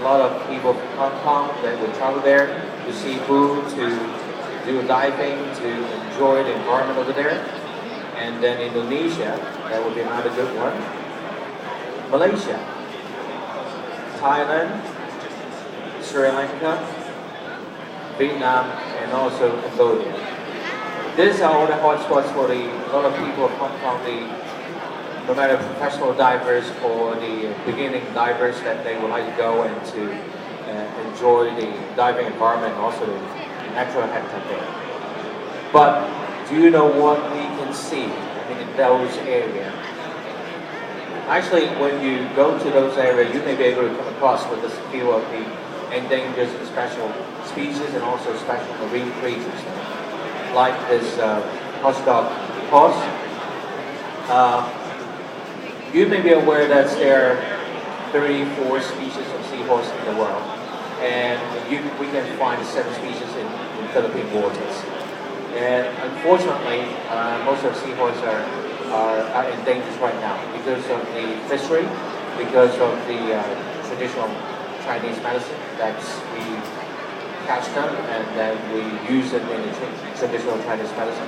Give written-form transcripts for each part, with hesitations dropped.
lot of people from Hong Kong that will travel there to see food, to do diving, to enjoy the environment over there. And then Indonesia, that would be another good one. Malaysia, Thailand, Sri Lanka, Vietnam, and also Cambodia. These are all the hotspots for a lot of people of Hong Kong, no matter professional divers or the beginning divers, that they would like to go and to enjoy the diving environment and also the natural habitat there. But do you know what we can see in those areas? Actually, when you go to those areas, you may be able to come across with a few of the endangered and special species and also special marine creatures, like this horse-dog horse. You may be aware that there are 34 species of seahorse in the world, and we can find 7 species in Philippine waters. And unfortunately, most of seahorse are endangered right now because of the fishery, because of the traditional Chinese medicine that we catch them and then we use it in the traditional Chinese medicine.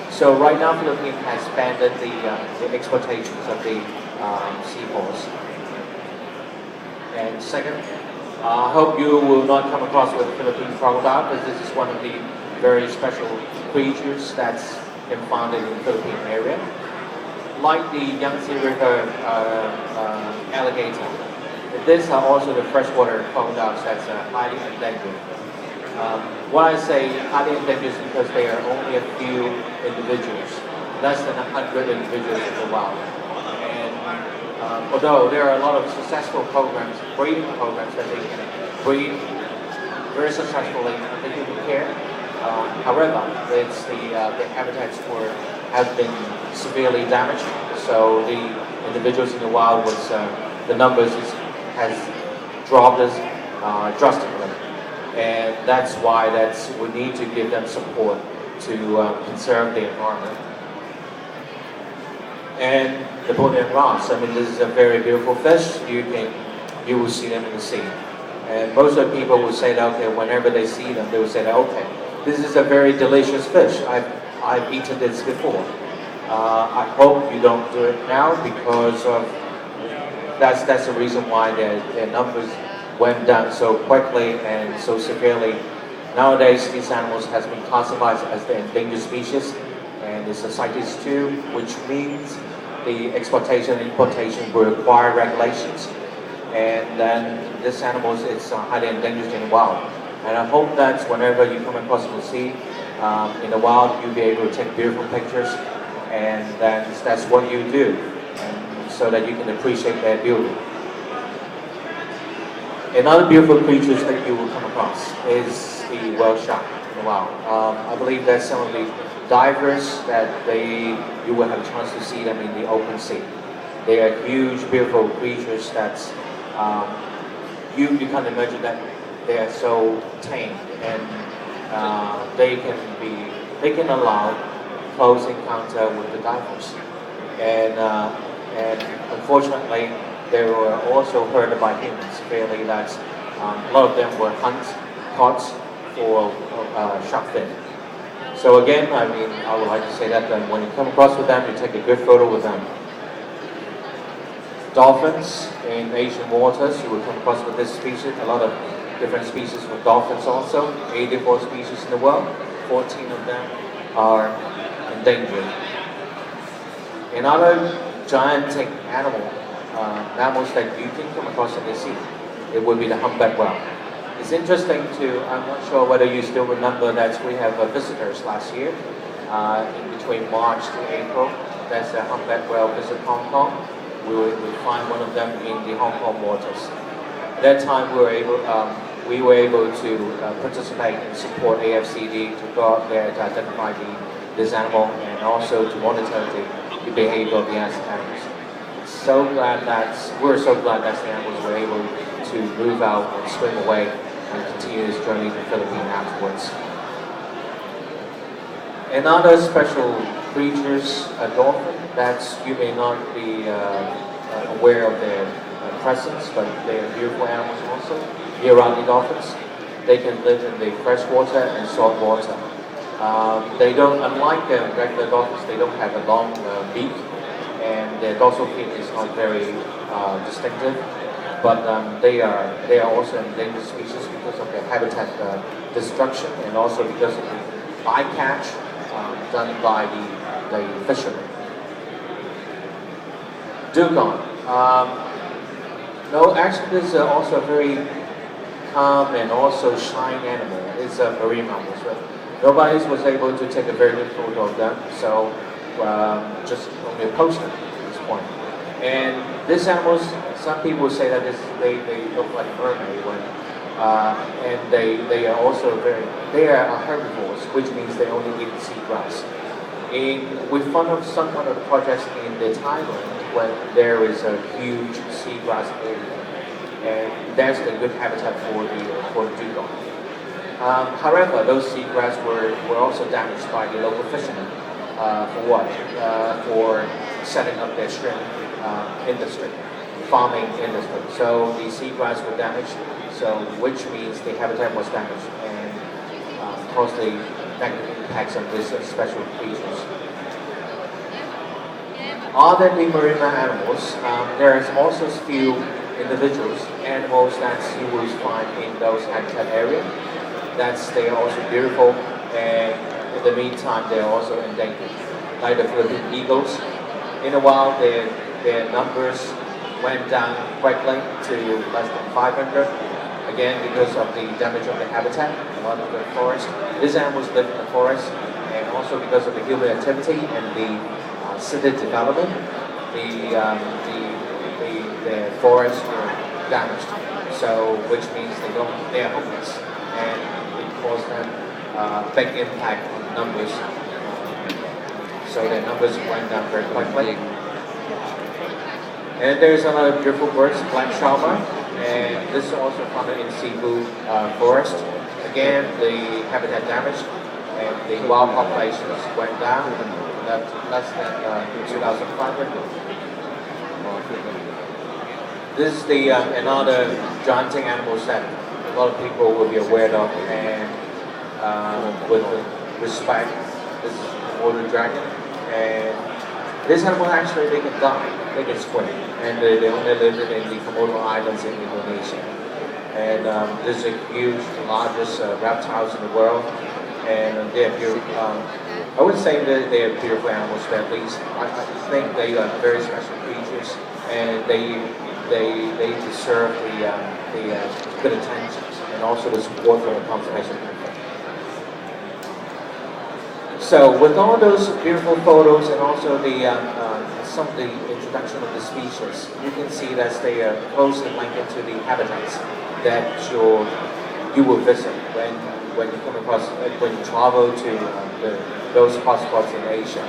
So right now, Philippines has banned the exportations of the seahorse. And second, I hope you will not come across with Philippine crocodile, because this is one of the very special creatures that's been found in the Philippine area. Like the Yangtze River alligator, these are also the freshwater crocodiles that's highly endangered. Why I say highly endangered is because there are only a few individuals, less than 100 individuals in the wild. And although there are a lot of successful programs, breeding programs that they can breed very successfully under human care, however, it's the habitats have been severely damaged. So the individuals in the wild the numbers has dropped drastically. And that's why we need to give them support to conserve the environment. And the Bornean wrasse, I mean, this is a very beautiful fish. You will see them in the sea. And most of the people will say that, okay, whenever they see them, they will say that, okay, this is a very delicious fish. I've eaten this before. I hope you don't do it now, because that's the reason why their numbers went down so quickly and so severely. Nowadays, these animals has been classified as the endangered species, and it's a CITES 2, which means the exportation and importation will require regulations. And then this animal is highly endangered in the wild. And I hope that whenever you come across the sea in the wild, you'll be able to take beautiful pictures, and that's what you do, and so that you can appreciate their beauty. Another beautiful creatures that you will come across is the whale shark in the wild. I believe that some of the divers that you will have a chance to see them in the open sea. They are huge, beautiful creatures that you can't imagine that they are so tame, and they can allow close encounter with the divers. And unfortunately, they were also hurt by humans severely. That a lot of them were caught for shark fin. So again, I mean, I would like to say that when you come across with them, you take a good photo with them. Dolphins in Asian waters, you will come across with this species. A lot of different species of dolphins also. 84 species in the world. 14 of them are endangered. Another gigantic mammals that you can come across in the sea, it would be the humpback whale. It's interesting I'm not sure whether you still remember that we have visitors last year, in between March to April. That's a humpback whale visit Hong Kong. We find one of them in the Hong Kong waters. At that time, we were able to participate and support AFCD to go out there to identify this animal, and also to monitor the behavior of the animals. We're so glad that the animals were able to move out and swim away and continue this journey to the Philippines afterwards. Another special creatures, a dolphin, that you may not be aware of their presence, but they are beautiful animals also. Year-round dolphins. They can live in the fresh water and salt water. They don't, unlike regular dolphins, they don't have a long beak, and their dorsal fin is not very distinctive. But they are also endangered species because of their habitat destruction, and also because of the bycatch done by the fishermen. Dugong. No, actually, this is also a very calm and also shy animal. It's a marine mammal. So nobody was able to take a very good photo of them, so just only a poster at this point. And these animals, some people say that they look like mermaid when, and they are also they are herbivores, which means they only eat seagrass. We found some of the projects in the Thailand when there is a huge seagrass area, and that's the good habitat for the dugong. However, those seagrass were also damaged by the local fishermen. For what? For setting up their shrimp industry, farming industry. So the seagrass were damaged, so which means the habitat was damaged and caused the negative impacts on these special creatures. Other than the marine animals, there is also a few individuals, animals that you will find in those habitat areas. They are also beautiful, and in the meantime, they are also endangered. Like the Philippine eagles, in a while their numbers went down quickly to less than 500. Again, because of the damage of the habitat, a lot of the forest. These animals live in the forest, and also because of the human activity and the city development, the forests were damaged. So, which means they are homeless, and it caused them big impact on numbers. So their numbers went down very quickly. And there's another beautiful bird, black shalma, and this is also found in Cebu forest. Again, the habitat damaged, and the wild populations went down, left less than 2,500. This is the another gigantic animals that a lot of people will be aware of, and with respect, this is the water dragon. And this animal actually they can die, they can swim, and they only live in the Komodo Islands in Indonesia. And this is a huge, largest reptiles in the world, and they're beautiful. I would say that they are beautiful animals, but at least I think they are very special creatures, and they deserve the good attention and also the support from the conservation effort. So with all those beautiful photos and also the some of the introduction of the species, you can see that they are closely linked to the habitats that you will visit when you come across when you travel to those hotspots in Asia.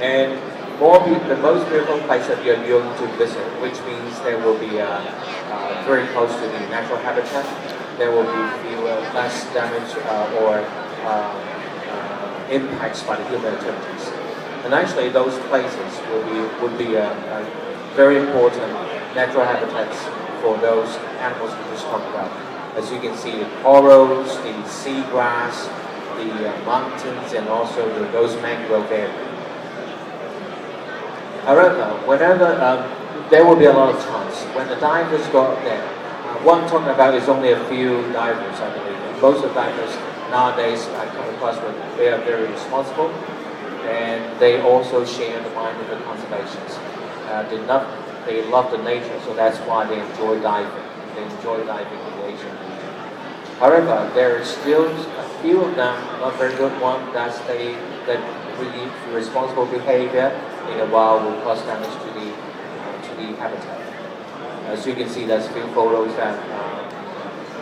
And the most beautiful place that you're going to visit, which means there will be very close to the natural habitat. There will be less damage or impacts by the human activities. And actually, those places would be very important natural habitats for those animals we just talked about. As you can see, the corals, the seagrass, the mountains, and also those mangrove areas. However, whenever there will be a lot of chance when the divers go up there. What I'm talking about is only a few divers, I believe. Most of the divers nowadays I come across with, they are very responsible, and they also share the mind of the conservations. They love the nature, so that's why they enjoy diving. They enjoy diving in the Asian region. However, there are still a few of them, not very good ones, that really irresponsible behavior in a while will cause damage to the habitat. As you can see, there's a few photos that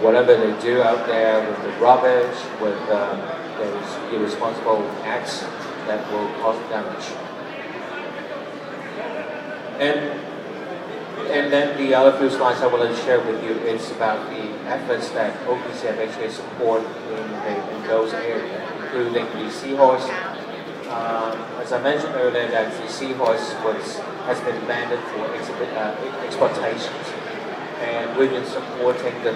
whatever they do out there with the rubbish, with those irresponsible acts that will cause damage. And then the other few slides I want to share with you is about the efforts that OPCF actually support in those areas, including the seahorse As I mentioned earlier, that the seahorse has been banned for exportations, and we've been supporting the